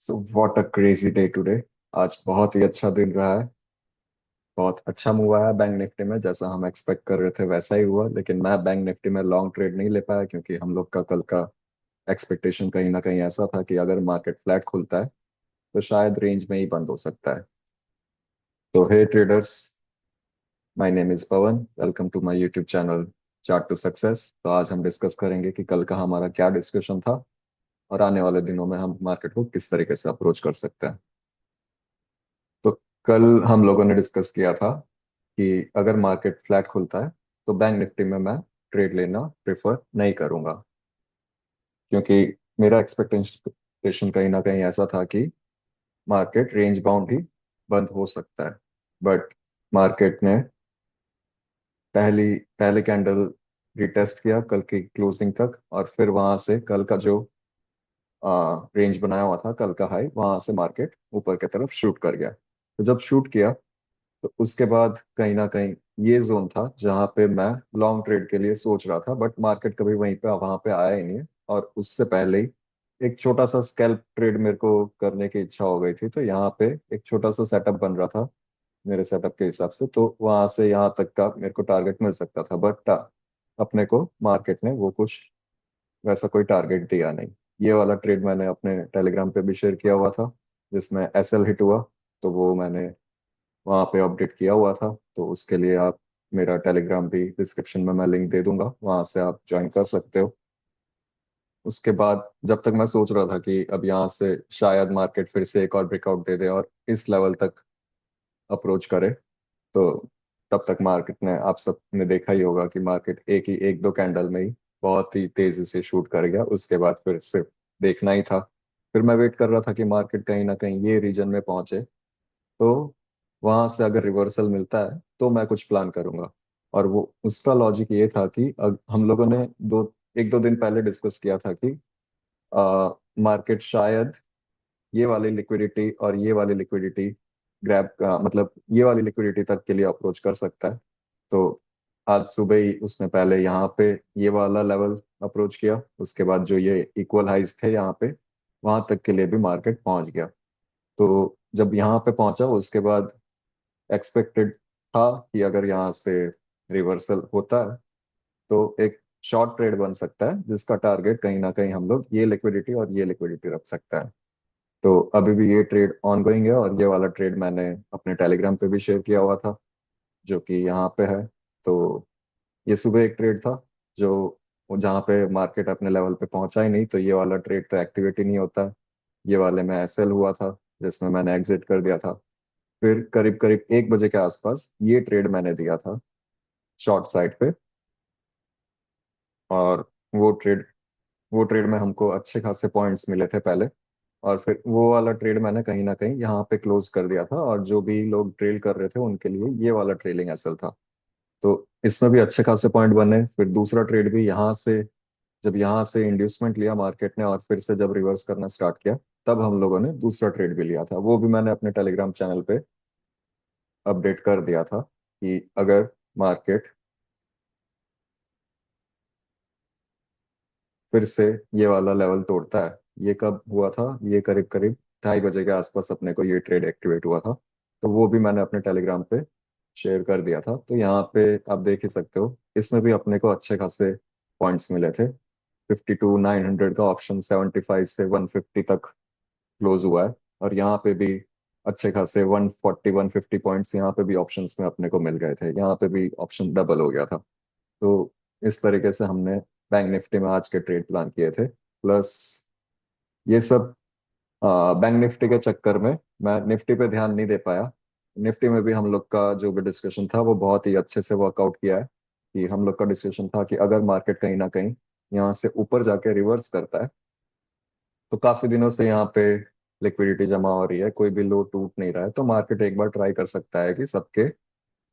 So what a crazy day today. आज बहुत ही अच्छा दिन रहा है। बहुत अच्छा मूव आया बैंक निफ्टी में, जैसा हम एक्सपेक्ट कर रहे थे वैसा ही हुआ। लेकिन मैं बैंक निफ्टी में लॉन्ग ट्रेड नहीं ले पाया क्योंकि हम लोग का कल का एक्सपेक्टेशन कहीं ना कहीं ऐसा था कि अगर मार्केट फ्लैट खुलता है तो शायद रेंज में ही बंद हो सकता है। तो hey traders, my name is Pawan. Welcome to my YouTube channel chart to success. तो आज हम डिस्कस करेंगे कि कल का हमारा क्या डिस्कशन था और आने वाले दिनों में हम मार्केट को किस तरीके से अप्रोच कर सकते हैं। तो कल हम लोगों ने डिस्कस किया था कि अगर मार्केट फ्लैट खुलता है तो बैंक निफ्टी में मैं ट्रेड लेना प्रेफर नहीं करूंगा, क्योंकि मेरा एक्सपेक्टेशन कहीं ना कहीं ऐसा था कि मार्केट रेंज बाउंड ही बंद हो सकता है। बट मार्केट ने पहली पहले कैंडल रिटेस्ट किया कल की क्लोजिंग तक, और फिर वहां से कल का जो रेंज बनाया हुआ था, कल का हाई, वहां से मार्केट ऊपर की तरफ शूट कर गया। तो जब शूट किया तो उसके बाद कहीं ना कहीं ये जोन था जहां पे मैं लॉन्ग ट्रेड के लिए सोच रहा था, बट मार्केट कभी वहीं पे वहां पे आया ही नहीं है। और उससे पहले ही एक छोटा सा स्कैल्प ट्रेड मेरे को करने की इच्छा हो गई थी, तो यहाँ पे एक छोटा सा सेटअप बन रहा था मेरे सेटअप के हिसाब से। तो वहां से यहाँ तक का मेरे को टारगेट मिल सकता था, बट अपने को मार्केट ने वो कुछ वैसा कोई टारगेट दिया नहीं। ये वाला ट्रेड मैंने अपने टेलीग्राम पे भी शेयर किया हुआ था, जिसमें एसएल हिट हुआ। तो वो मैंने वहाँ पे अपडेट किया हुआ था। तो उसके लिए आप, मेरा टेलीग्राम भी डिस्क्रिप्शन में मैं लिंक दे दूंगा, वहां से आप ज्वाइन कर सकते हो। उसके बाद जब तक मैं सोच रहा था कि अब यहाँ से शायद मार्केट फिर से एक और ब्रेकआउट दे दे और इस लेवल तक अप्रोच करे, तो तब तक मार्केट ने, आप सब ने देखा ही होगा कि मार्केट एक दो कैंडल में ही बहुत ही तेजी से शूट कर गया। उसके बाद फिर सिर्फ देखना ही था। फिर मैं वेट कर रहा था कि मार्केट कहीं ना कहीं ये रीजन में पहुंचे, तो वहां से अगर रिवर्सल मिलता है तो मैं कुछ प्लान करूंगा। और वो उसका लॉजिक ये था कि हम लोगों ने एक दो दिन पहले डिस्कस किया था कि मार्केट शायद ये वाली लिक्विडिटी और ये वाली लिक्विडिटी ग्रैब का मतलब ये वाली लिक्विडिटी तक के लिए अप्रोच कर सकता है। तो आज सुबह ही उसने पहले यहाँ पे ये वाला लेवल अप्रोच किया, उसके बाद जो ये इक्वल हाइज थे यहाँ पे, वहां तक के लिए भी मार्केट पहुंच गया। तो जब यहाँ पे पहुंचा उसके बाद एक्सपेक्टेड था कि अगर यहाँ से रिवर्सल होता है तो एक शॉर्ट ट्रेड बन सकता है, जिसका टारगेट कहीं ना कहीं हम लोग ये लिक्विडिटी और ये लिक्विडिटी रख सकता है। तो अभी भी ये ट्रेड ऑन गोइंग है, और ये वाला ट्रेड मैंने अपने टेलीग्राम पे भी शेयर किया हुआ था, जो कि यहाँ पे है। तो ये सुबह एक ट्रेड था जो जहाँ पे मार्केट अपने लेवल पे पहुंचा ही नहीं, तो ये वाला ट्रेड तो एक्टिवेट ही नहीं होता। ये वाले में एसएल हुआ था, जिसमें मैंने एग्जिट कर दिया था। फिर करीब करीब 1 बजे के आसपास ये ट्रेड मैंने दिया था शॉर्ट साइड पे। और वो ट्रेड वो ट्रेड में हमको अच्छे खासे पॉइंट्स मिले थे पहले। और फिर वो वाला ट्रेड मैंने कहीं ना कहीं यहाँ पे क्लोज कर दिया था, और जो भी लोग ट्रेल कर रहे थे उनके लिए ये वाला ट्रेलिंग एसएल था। तो इसमें भी अच्छे खासे पॉइंट बने। फिर दूसरा ट्रेड भी यहाँ से, जब यहाँ से इंड्यूसमेंट लिया मार्केट ने और फिर से जब रिवर्स करना स्टार्ट किया, तब हम लोगों ने दूसरा ट्रेड भी लिया था। वो भी मैंने अपने टेलीग्राम चैनल पे अपडेट कर दिया था कि अगर मार्केट फिर से ये वाला लेवल तोड़ता है। ये कब हुआ था? ये करीब करीब 2:30 बजे के आसपास अपने को ये ट्रेड एक्टिवेट हुआ था। तो वो भी मैंने अपने टेलीग्राम पे शेयर कर दिया था। तो यहाँ पे आप देख ही सकते हो, इसमें भी अपने को अच्छे खासे पॉइंट्स मिले थे। 52,900 का ऑप्शन 75 से 150 तक क्लोज हुआ है। और यहाँ पे भी अच्छे खासे 140 150 पॉइंट्स यहाँ पे भी ऑप्शंस में अपने को मिल गए थे। यहाँ पे भी ऑप्शन डबल हो गया था। तो इस तरीके से हमने बैंक निफ्टी में आज के ट्रेड प्लान किए थे। प्लस ये सब बैंक निफ्टी के चक्कर में मैं निफ्टी पे ध्यान नहीं दे पाया। निफ्टी में भी हम लोग का जो भी डिस्कशन था वो बहुत ही अच्छे से वर्कआउट किया है। कि हम लोग का डिस्कशन था कि अगर मार्केट कहीं ना कहीं यहाँ से ऊपर जाके रिवर्स करता है, तो काफी दिनों से यहाँ पे लिक्विडिटी जमा हो रही है, कोई भी लो टूट नहीं रहा है, तो मार्केट एक बार ट्राई कर सकता है कि सबके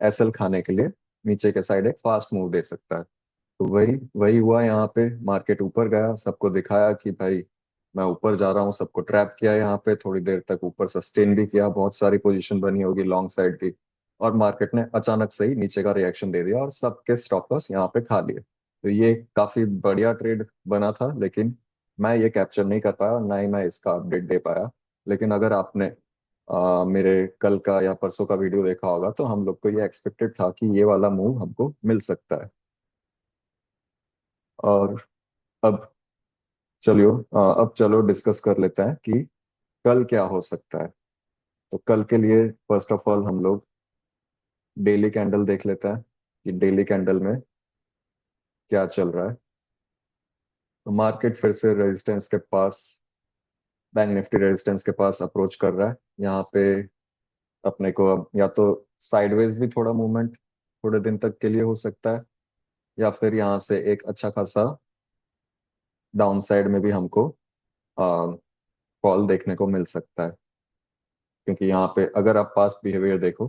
एसएल खाने के लिए नीचे के साइड एक फास्ट मूव दे सकता है। तो वही वही हुआ यहाँ पे। मार्केट ऊपर गया, सबको दिखाया कि भाई मैं ऊपर जा रहा हूँ, सबको ट्रैप किया यहाँ पे, थोड़ी देर तक ऊपर सस्टेन भी किया, बहुत सारी पोजीशन बनी होगी लॉन्ग साइड की। और मार्केट ने अचानक से ही नीचे का रिएक्शन दे दिया और सबके स्टॉप लॉस यहाँ पे खा लिए। तो ये काफी बढ़िया ट्रेड बना था, लेकिन मैं ये कैप्चर नहीं कर पाया और ना ही मैं इसका अपडेट दे पाया। लेकिन अगर आपने मेरे कल का या परसों का वीडियो देखा होगा तो हम लोग को ये एक्सपेक्टेड था कि ये वाला मूव हमको मिल सकता है। और अब चलियो अब चलो डिस्कस कर लेते हैं कि कल क्या हो सकता है। तो कल के लिए फर्स्ट ऑफ ऑल हम लोग डेली कैंडल देख लेते हैं कि डेली कैंडल में क्या चल रहा है। तो मार्केट फिर से रेजिस्टेंस के पास, बैंक निफ्टी रेजिस्टेंस के पास अप्रोच कर रहा है यहाँ पे। अपने को अब या तो साइडवेज भी थोड़ा मूवमेंट थोड़े दिन तक के लिए हो सकता है, या फिर यहाँ से एक अच्छा खासा डाउन साइड में भी हमको फॉल देखने को मिल सकता है। क्योंकि यहाँ पे अगर आप पास्ट बिहेवियर देखो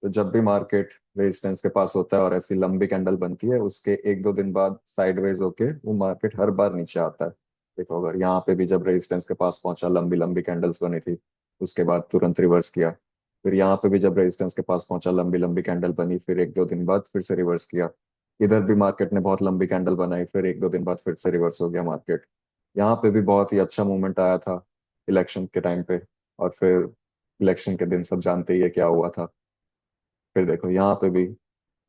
तो जब भी मार्केट रेजिस्टेंस के पास होता है और ऐसी लंबी कैंडल बनती है, उसके एक दो दिन बाद साइडवेज होके वो मार्केट हर बार नीचे आता है। देखो अगर यहाँ पे भी जब रेजिस्टेंस के पास पहुंचा, लंबी लंबी कैंडल्स बनी थी, उसके बाद तुरंत रिवर्स किया। फिर यहाँ पे भी जब रेजिस्टेंस के पास पहुंचा, लंबी लंबी कैंडल बनी, फिर एक दो दिन बाद फिर से रिवर्स किया। इधर भी मार्केट ने बहुत लंबी कैंडल बनाई, फिर एक दो दिन बाद फिर से रिवर्स हो गया मार्केट। यहाँ पे भी बहुत ही अच्छा मूवमेंट आया था इलेक्शन के टाइम पे, और फिर इलेक्शन के दिन सब जानते ही है क्या हुआ था। फिर देखो यहाँ पे भी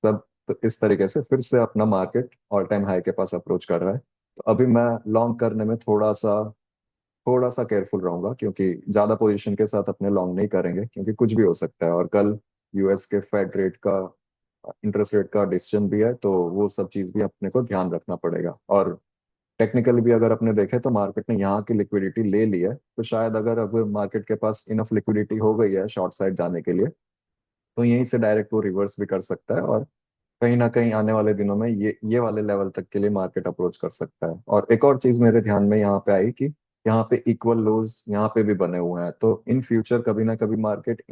सब, तो इस तरीके से फिर से अपना मार्केट ऑल टाइम हाई के पास अप्रोच कर रहा है। तो अभी मैं लॉन्ग करने में थोड़ा सा केयरफुल रहूंगा, क्योंकि ज्यादा पोजीशन के साथ अपने लॉन्ग नहीं करेंगे, क्योंकि कुछ भी हो सकता है। और कल यूएस के फेड रेट का, इंटरेस्ट रेट का डिसीजन भी है, तो वो सब चीज भी अपने को ध्यान रखना पड़ेगा। और टेक्निकली भी अगर अपने देखें तो मार्केट ने यहाँ की लिक्विडिटी ले ली है, तो शायद अगर मार्केट के पास इनफ लिक्विडिटी हो गई है शॉर्ट साइड जाने के लिए, तो यहीं से डायरेक्ट वो रिवर्स भी कर सकता है, और कहीं ना कहीं आने वाले दिनों में ये वाले लेवल तक के लिए मार्केट अप्रोच कर सकता है। और एक और चीज मेरे ध्यान में यहाँ पे आई कि यहाँ पे इक्वल लोज यहाँ पे भी बने हुए हैं, तो इन फ्यूचर कभी ना कभी मार्केट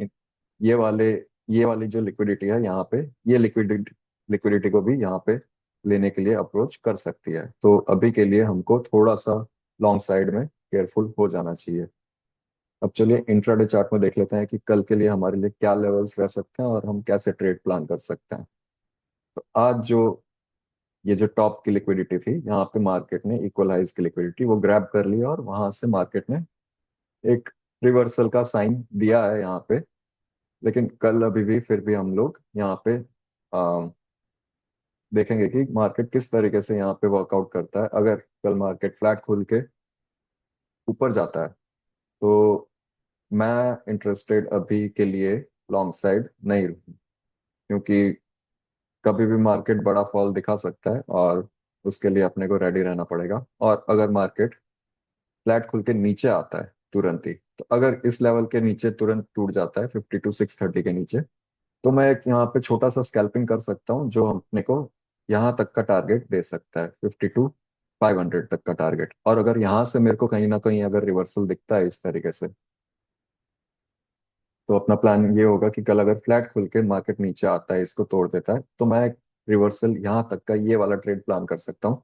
ये वाले ये वाली जो लिक्विडिटी है यहाँ पे, ये लिक्विडिटी लिक्विडिटी को भी यहाँ पे लेने के लिए अप्रोच कर सकती है। तो अभी के लिए हमको थोड़ा सा लॉन्ग साइड में केयरफुल हो जाना चाहिए। अब चलिए इंट्राडे चार्ट में देख लेते हैं कि कल के लिए हमारे लिए क्या लेवल्स रह सकते हैं और हम कैसे ट्रेड प्लान कर सकते हैं। तो आज जो ये जो टॉप की लिक्विडिटी थी, यहाँ पे मार्केट ने इक्वलाइज की लिक्विडिटी वो ग्रैब कर ली, और वहां से मार्केट ने एक रिवर्सल का साइन दिया है यहाँ पे। लेकिन कल अभी भी फिर भी हम लोग यहाँ पे आ, देखेंगे कि मार्केट किस तरीके से यहाँ पे वर्कआउट करता है। अगर कल मार्केट फ्लैट खुल के ऊपर जाता है, तो मैं इंटरेस्टेड अभी के लिए लॉन्ग साइड नहीं हूँ, क्योंकि कभी भी मार्केट बड़ा फॉल दिखा सकता है, और उसके लिए अपने को रेडी रहना पड़ेगा। और अगर मार्केट फ्लैट खुल के नीचे आता है तुरंत ही, तो अगर इस लेवल के नीचे तुरंत टूट जाता है 52,630 के नीचे, तो मैं एक यहाँ पे छोटा सा स्कैल्पिंग कर सकता हूँ, जो अपने को यहाँ तक का टारगेट दे सकता है, 52,500 तक का टारगेट। और अगर यहाँ से मेरे को कहीं ना कहीं अगर रिवर्सल दिखता है इस तरीके से, तो अपना प्लान ये होगा कि कल अगर फ्लैट खुल के मार्केट नीचे आता है, इसको तोड़ देता है, तो मैं एक रिवर्सल यहाँ तक का ये वाला ट्रेड प्लान कर सकता हूँ।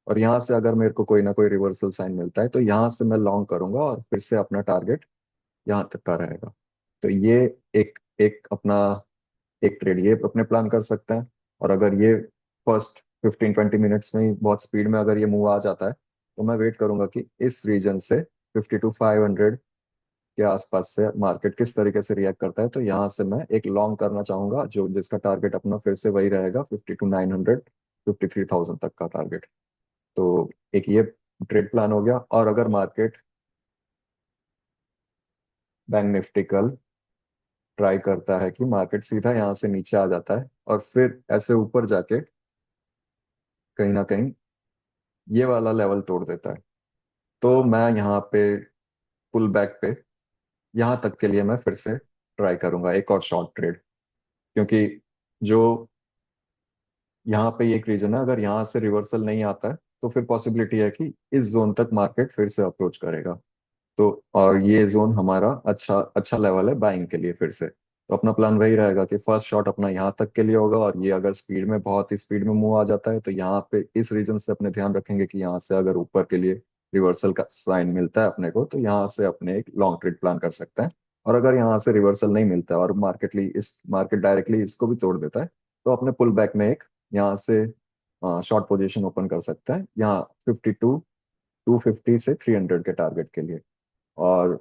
और यहाँ से अगर मेरे को कोई ना कोई रिवर्सल साइन मिलता है, तो यहाँ से मैं लॉन्ग करूंगा, और फिर से अपना टारगेट यहाँ तक का रहेगा। तो ये एक एक अपना एक ट्रेड ये अपने प्लान कर सकते हैं। और अगर ये फर्स्ट 15-20 मिनट्स में ही बहुत स्पीड में अगर ये मूव आ जाता है, तो मैं वेट करूंगा कि इस रीजन से 52,500 के आसपास से मार्केट किस तरीके से रिएक्ट करता है। तो यहाँ से मैं एक लॉन्ग करना चाहूंगा, जो जिसका टारगेट अपना फिर से वही रहेगा, 52,900, 53,000 तक का टारगेट। तो एक ये ट्रेड प्लान हो गया। और अगर मार्केट, बैंक निफ्टी कल ट्राई करता है कि मार्केट सीधा यहाँ से नीचे आ जाता है और फिर ऐसे ऊपर जाके कहीं ना कहीं ये वाला लेवल तोड़ देता है, तो मैं यहाँ पे पुल बैक पे यहाँ तक के लिए मैं फिर से ट्राई करूंगा एक और शॉर्ट ट्रेड। क्योंकि जो यहाँ पे एक रीजन है, अगर यहाँ से रिवर्सल नहीं आता है, तो फिर पॉसिबिलिटी है कि इस जोन तक मार्केट फिर से अप्रोच करेगा। तो और ये जोन हमारा अच्छा अच्छा लेवल है बाइंग के लिए फिर से। तो अपना प्लान वही रहेगा कि फर्स्ट शॉट अपना यहाँ तक के लिए होगा, और ये अगर स्पीड में बहुत ही स्पीड में मूव आ जाता है, तो यहाँ पे इस रीजन से अपने ध्यान रखेंगे कि यहाँ से अगर ऊपर के लिए रिवर्सल का साइन मिलता है अपने को, तो यहाँ से अपने एक लॉन्ग ट्रेड प्लान कर सकते हैं। और अगर यहाँ से रिवर्सल नहीं मिलता है और मार्केट डायरेक्टली इसको भी तोड़ देता है, तो अपने पुल बैक में एक यहाँ से शॉर्ट पोजीशन ओपन कर सकते हैं यहाँ 52, 250 से 300 के टारगेट के लिए। और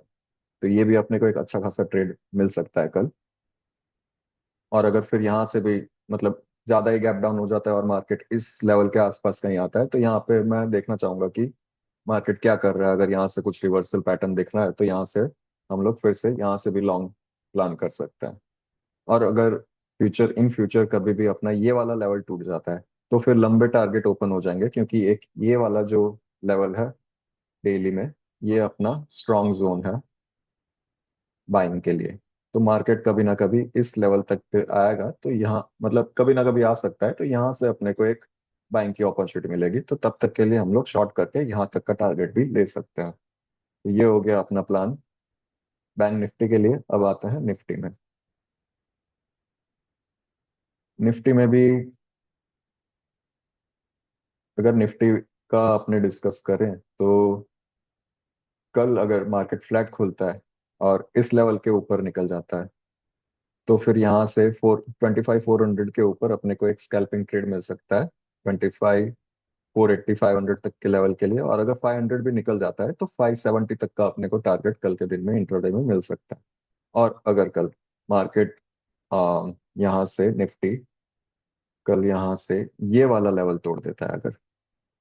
तो ये भी अपने को एक अच्छा खासा ट्रेड मिल सकता है कल। और अगर फिर यहाँ से भी मतलब ज्यादा ही गैप डाउन हो जाता है और मार्केट इस लेवल के आसपास कहीं आता है, तो यहाँ पे मैं देखना चाहूंगा कि मार्केट क्या कर रहा है। अगर यहाँ से कुछ रिवर्सल पैटर्न दिख रहा है तो यहाँ से हम लोग फिर से यहाँ से भी लॉन्ग प्लान कर सकते हैं। और अगर इन फ्यूचर कभी भी अपना ये वाला लेवल टूट जाता है तो फिर लंबे टारगेट ओपन हो जाएंगे, क्योंकि एक ये वाला जो लेवल है डेली में, ये अपना स्ट्रॉन्ग जोन है बाइंग के लिए। तो मार्केट कभी ना कभी इस लेवल तक पे आएगा, तो यहाँ मतलब कभी ना कभी आ सकता है, तो यहाँ से अपने को एक बाइंग की अपॉर्चुनिटी मिलेगी, तो तब तक के लिए हम लोग शॉर्ट करके यहाँ तक का टारगेट भी ले सकते हैं। तो ये हो गया अपना प्लान बैंक निफ्टी के लिए। अब आते हैं निफ्टी में। निफ्टी में भी अगर निफ्टी का अपने डिस्कस करें तो कल अगर मार्केट फ्लैट खुलता है और इस लेवल के ऊपर निकल जाता है, तो फिर यहाँ से 25,400 के ऊपर अपने को एक स्कैल्पिंग ट्रेड मिल सकता है 25,480 500 तक के लेवल के लिए। और अगर 500 भी निकल जाता है तो 570 तक का अपने को टारगेट कल के दिन में इंट्राडे में मिल सकता है। और अगर कल मार्केट यहाँ से निफ्टी कल यहाँ से ये वाला लेवल तोड़ देता है, अगर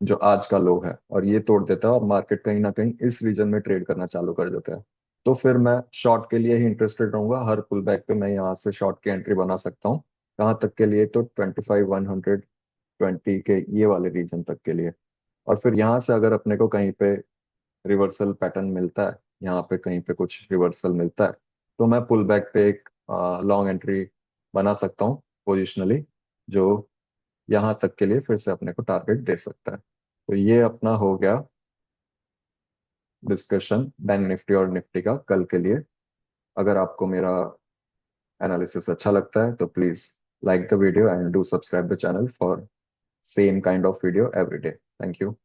जो आज का लो है और ये तोड़ देता है और मार्केट कहीं ना कहीं इस रीजन में ट्रेड करना चालू कर देता है, तो फिर मैं शॉर्ट के लिए ही इंटरेस्टेड रहूंगा। हर पुल बैक पे मैं यहाँ से शॉर्ट की एंट्री बना सकता हूँ। कहाँ तक के लिए? तो 25,120 के ये वाले रीजन तक के लिए। और फिर यहाँ से अगर अपने को कहीं पे रिवर्सल पैटर्न मिलता है, यहाँ पे कहीं पे कुछ रिवर्सल मिलता है, तो मैं पुल बैक पे एक लॉन्ग एंट्री बना सकता हूँ पोजिशनली, जो यहाँ तक के लिए फिर से अपने को टारगेट दे सकता है। तो ये अपना हो गया डिस्कशन बैंक निफ्टी और निफ्टी का कल के लिए। अगर आपको मेरा एनालिसिस अच्छा लगता है तो please like the video and do subscribe the channel for same kind of video every day. Thank you.